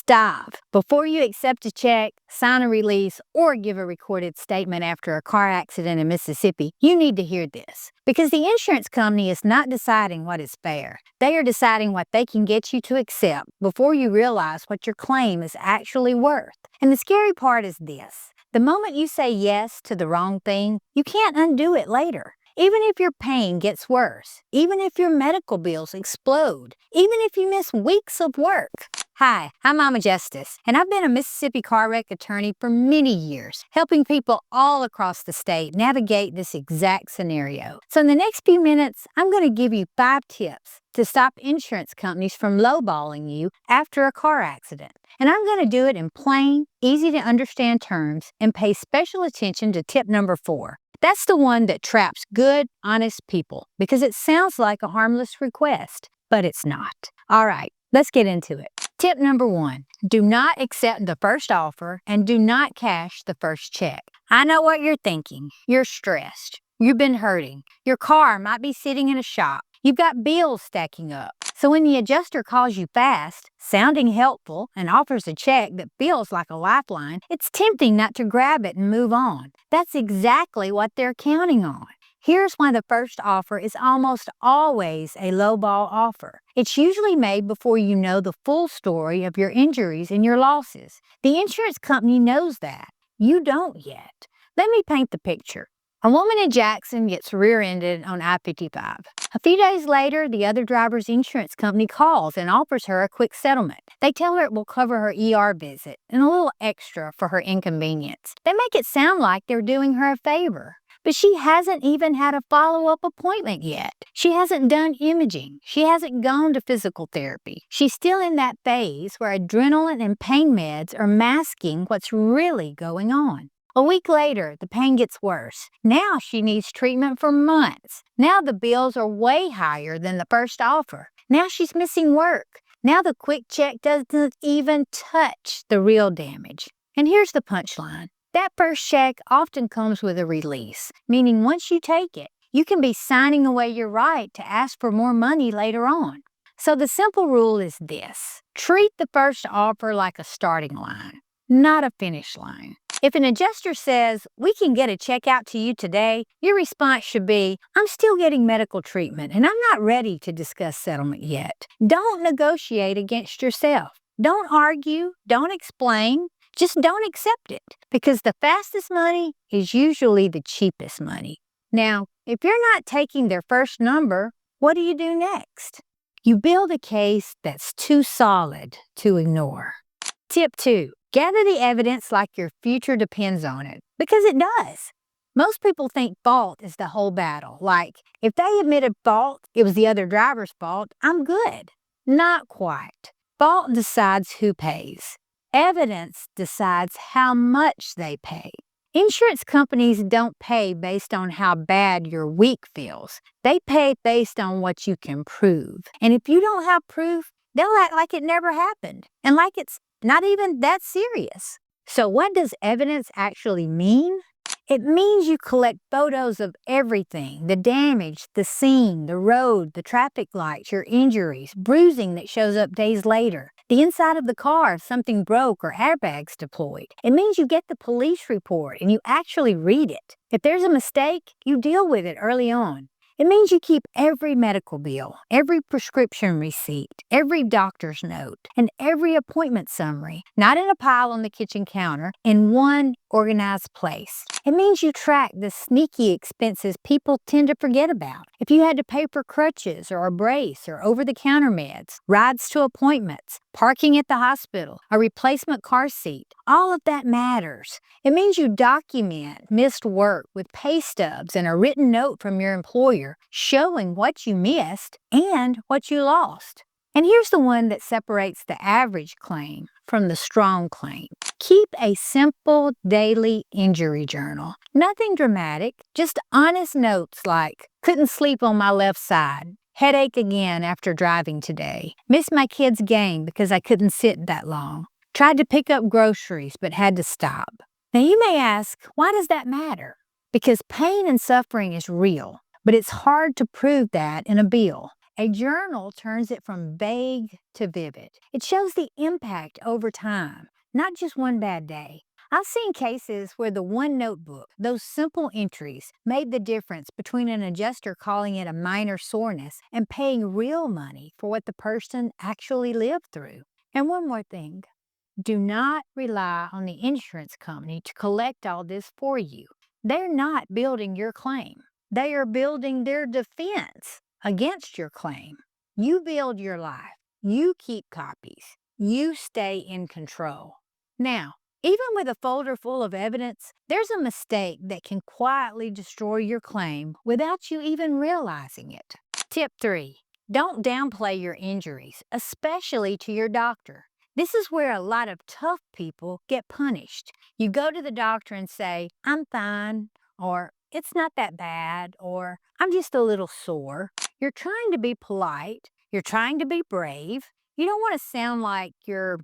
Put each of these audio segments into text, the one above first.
Stop. Before you accept a check, sign a release, or give a recorded statement after a car accident in Mississippi, you need to hear this. Because the insurance company is not deciding what is fair. They are deciding what they can get you to accept before you realize what your claim is actually worth. And the scary part is this. The moment you say yes to the wrong thing, you can't undo it later. Even if your pain gets worse, even if your medical bills explode, even if you miss weeks of work. Hi, I'm Mama Justice, and I've been a Mississippi car wreck attorney for many years, helping people all across the state navigate this exact scenario. So in the next few minutes, I'm going to give you 5 tips to stop insurance companies from lowballing you after a car accident. And I'm going to do it in plain, easy to understand terms and pay special attention to tip number 4. That's the one that traps good, honest people because it sounds like a harmless request, but it's not. All right, let's get into it. Tip number 1, do not accept the first offer and do not cash the first check. I know what you're thinking. You're stressed. You've been hurting. Your car might be sitting in a shop. You've got bills stacking up. So when the adjuster calls you fast, sounding helpful, and offers a check that feels like a lifeline, it's tempting not to grab it and move on. That's exactly what they're counting on. Here's why the first offer is almost always a lowball offer. It's usually made before you know the full story of your injuries and your losses. The insurance company knows that. You don't yet. Let me paint the picture. A woman in Jackson gets rear-ended on I-55. A few days later, the other driver's insurance company calls and offers her a quick settlement. They tell her it will cover her ER visit and a little extra for her inconvenience. They make it sound like they're doing her a favor. But she hasn't even had a follow-up appointment yet. She hasn't done imaging. She hasn't gone to physical therapy. She's still in that phase where adrenaline and pain meds are masking what's really going on. A week later, the pain gets worse. Now she needs treatment for months. Now the bills are way higher than the first offer. Now she's missing work. Now the quick check doesn't even touch the real damage. And here's the punchline. That first check often comes with a release, meaning once you take it, you can be signing away your right to ask for more money later on. So the simple rule is this. Treat the first offer like a starting line, not a finish line. If an adjuster says, we can get a check out to you today, your response should be, I'm still getting medical treatment and I'm not ready to discuss settlement yet. Don't negotiate against yourself. Don't argue. Don't explain. Just don't accept it because the fastest money is usually the cheapest money. Now, if you're not taking their first number, what do you do next? You build a case that's too solid to ignore. Tip 2. Gather the evidence like your future depends on it, because it does. Most people think fault is the whole battle. Like, if they admitted fault, it was the other driver's fault, I'm good. Not quite. Fault decides who pays. Evidence decides how much they pay. Insurance companies don't pay based on how bad your week feels. They pay based on what you can prove. And if you don't have proof, they'll act like it never happened and like it's not even that serious. So what does evidence actually mean? It means you collect photos of everything, the damage, the scene, the road, the traffic lights, your injuries, bruising that shows up days later, the inside of the car if something broke or airbags deployed. It means you get the police report and you actually read it. If there's a mistake, you deal with it early on. It means you keep every medical bill, every prescription receipt, every doctor's note, and every appointment summary, not in a pile on the kitchen counter, in one organized place. It means you track the sneaky expenses people tend to forget about. If you had to pay for crutches or a brace or over-the-counter meds, rides to appointments, parking at the hospital, a replacement car seat, all of that matters. It means you document missed work with pay stubs and a written note from your employer showing what you missed and what you lost. And here's the one that separates the average claim from the strong claim. Keep a simple daily injury journal. Nothing dramatic, just honest notes like, couldn't sleep on my left side, headache again after driving today, missed my kid's game because I couldn't sit that long, tried to pick up groceries but had to stop. Now you may ask, why does that matter? Because pain and suffering is real, but it's hard to prove that in a bill. A journal turns it from vague to vivid. It shows the impact over time, not just one bad day. I've seen cases where the one notebook, those simple entries, made the difference between an adjuster calling it a minor soreness and paying real money for what the person actually lived through. And one more thing, do not rely on the insurance company to collect all this for you. They're not building your claim. They are building their defense against your claim. You build your life. You keep copies. You stay in control. Now, even with a folder full of evidence, there's a mistake that can quietly destroy your claim without you even realizing it. Tip 3. Don't downplay your injuries, especially to your doctor. This is where a lot of tough people get punished. You go to the doctor and say, "I'm fine," or "It's not that bad," or "I'm just a little sore." You're trying to be polite. You're trying to be brave. You don't want to sound like you're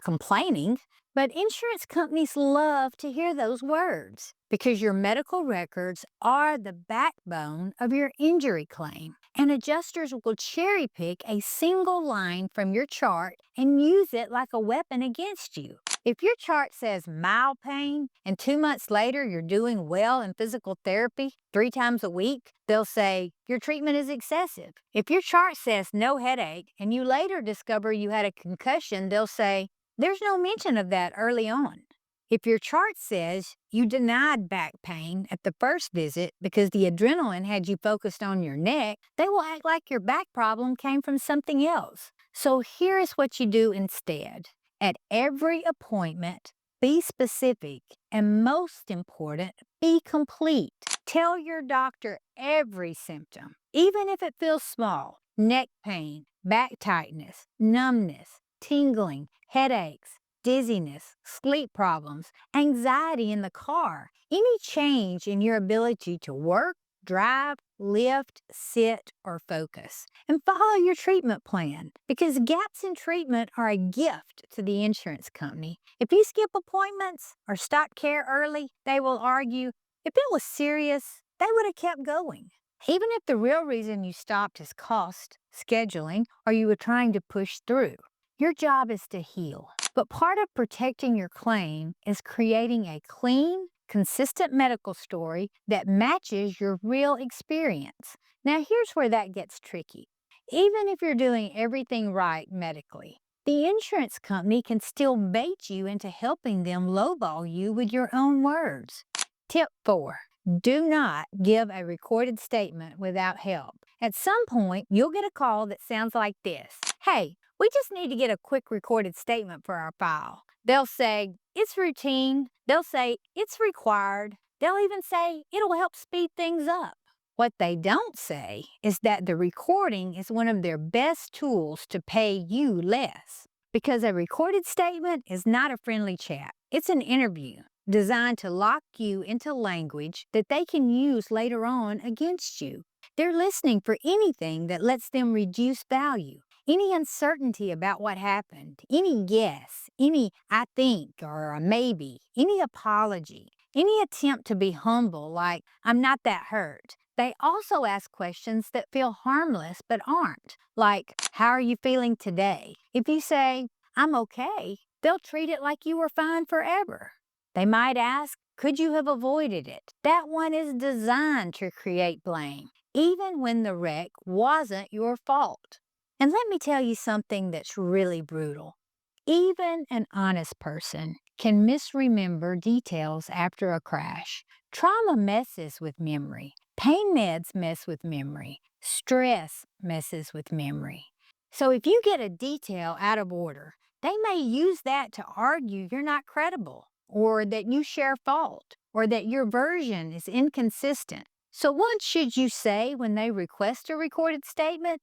complaining, but insurance companies love to hear those words because your medical records are the backbone of your injury claim. And adjusters will cherry pick a single line from your chart and use it like a weapon against you. If your chart says mild pain and 2 months later you're doing well in physical therapy 3 times a week, they'll say your treatment is excessive. If your chart says no headache and you later discover you had a concussion, they'll say there's no mention of that early on. If your chart says you denied back pain at the first visit because the adrenaline had you focused on your neck, they will act like your back problem came from something else. So here is what you do instead. At every appointment, be specific, and most important, be complete. Tell your doctor every symptom, even if it feels small: neck pain, back tightness, numbness, tingling, headaches, dizziness, sleep problems, anxiety in the car, any change in your ability to work, drive, lift, sit, or focus. And follow your treatment plan because gaps in treatment are a gift to the insurance company. If you skip appointments or stop care early, they will argue, if it was serious, they would have kept going. Even if the real reason you stopped is cost, scheduling, or you were trying to push through. Your job is to heal. But part of protecting your claim is creating a clean, consistent medical story that matches your real experience. Now, here's where that gets tricky. Even if you're doing everything right medically, the insurance company can still bait you into helping them lowball you with your own words. Tip 4. Do not give a recorded statement without help. At some point, you'll get a call that sounds like this. "Hey, we just need to get a quick recorded statement for our file." They'll say, "It's routine." They'll say, "It's required." They'll even say, "It'll help speed things up." What they don't say is that the recording is one of their best tools to pay you less. Because a recorded statement is not a friendly chat. It's an interview designed to lock you into language that they can use later on against you. They're listening for anything that lets them reduce value. Any uncertainty about what happened, any guess, any "I think" or a "maybe," any apology, any attempt to be humble like "I'm not that hurt." They also ask questions that feel harmless but aren't, like "How are you feeling today?" If you say "I'm okay," they'll treat it like you were fine forever. They might ask, "Could you have avoided it?" That one is designed to create blame, even when the wreck wasn't your fault. And let me tell you something that's really brutal. Even an honest person can misremember details after a crash. Trauma messes with memory. Pain meds mess with memory. Stress messes with memory. So if you get a detail out of order, they may use that to argue you're not credible, or that you share fault, or that your version is inconsistent. So what should you say when they request a recorded statement?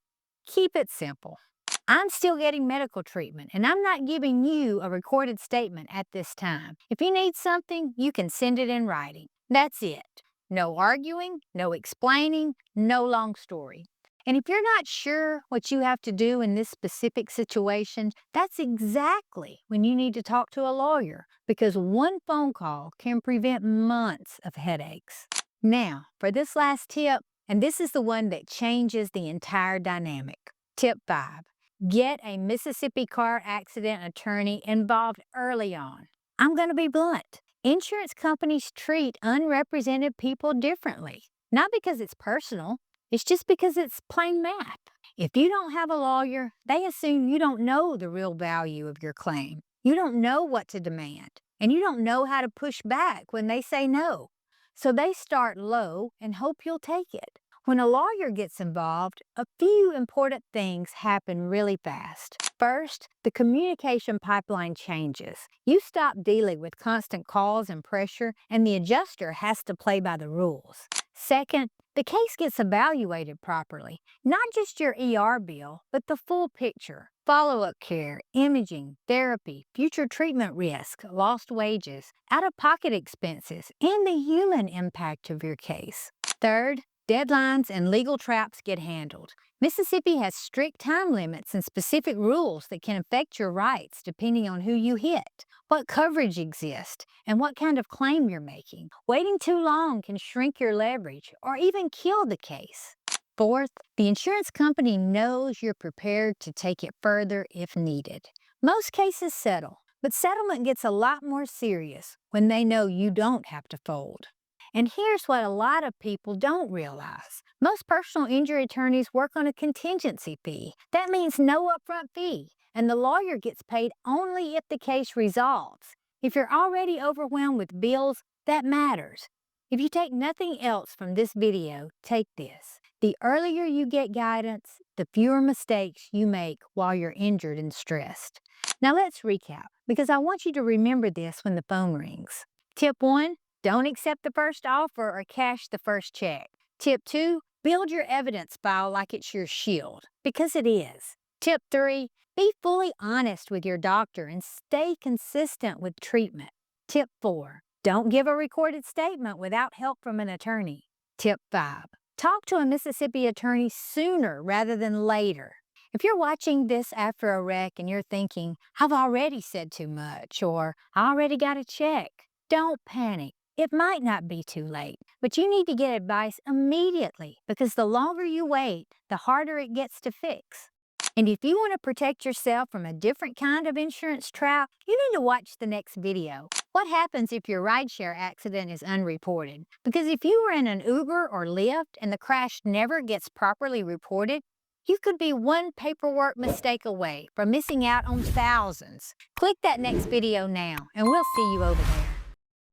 Keep it simple. "I'm still getting medical treatment, and I'm not giving you a recorded statement at this time. If you need something, you can send it in writing." That's it. No arguing, no explaining, no long story. And if you're not sure what you have to do in this specific situation, that's exactly when you need to talk to a lawyer, because one phone call can prevent months of headaches. Now, for this last tip, and this is the one that changes the entire dynamic. Tip 5. Get a Mississippi car accident attorney involved early on. I'm going to be blunt. Insurance companies treat unrepresented people differently. Not because it's personal, it's just because it's plain math. If you don't have a lawyer, they assume you don't know the real value of your claim. You don't know what to demand, and you don't know how to push back when they say no. So they start low and hope you'll take it. When a lawyer gets involved, a few important things happen really fast. First, the communication pipeline changes. You stop dealing with constant calls and pressure, and the adjuster has to play by the rules. Second, the case gets evaluated properly. Not just your ER bill, but the full picture. Follow-up care, imaging, therapy, future treatment risk, lost wages, out-of-pocket expenses, and the human impact of your case. Third, deadlines and legal traps get handled. Mississippi has strict time limits and specific rules that can affect your rights depending on who you hit, what coverage exists, and what kind of claim you're making. Waiting too long can shrink your leverage or even kill the case. Fourth, the insurance company knows you're prepared to take it further if needed. Most cases settle, but settlement gets a lot more serious when they know you don't have to fold. And here's what a lot of people don't realize. Most personal injury attorneys work on a contingency fee. That means no upfront fee, and the lawyer gets paid only if the case resolves. If you're already overwhelmed with bills, that matters. If you take nothing else from this video, take this. The earlier you get guidance, the fewer mistakes you make while you're injured and stressed. Now let's recap, because I want you to remember this when the phone rings. Tip 1. Don't accept the first offer or cash the first check. Tip 2, build your evidence file like it's your shield, because it is. Tip 3, be fully honest with your doctor and stay consistent with treatment. Tip 4, don't give a recorded statement without help from an attorney. Tip 5, talk to a Mississippi attorney sooner rather than later. If you're watching this after a wreck and you're thinking, I've already said too much, or I already got a check, don't panic. It might not be too late, but you need to get advice immediately because the longer you wait, the harder it gets to fix. And if you want to protect yourself from a different kind of insurance trap, you need to watch the next video. What happens if your rideshare accident is unreported? Because if you were in an Uber or Lyft and the crash never gets properly reported, you could be one paperwork mistake away from missing out on thousands. Click that next video now, and we'll see you over there.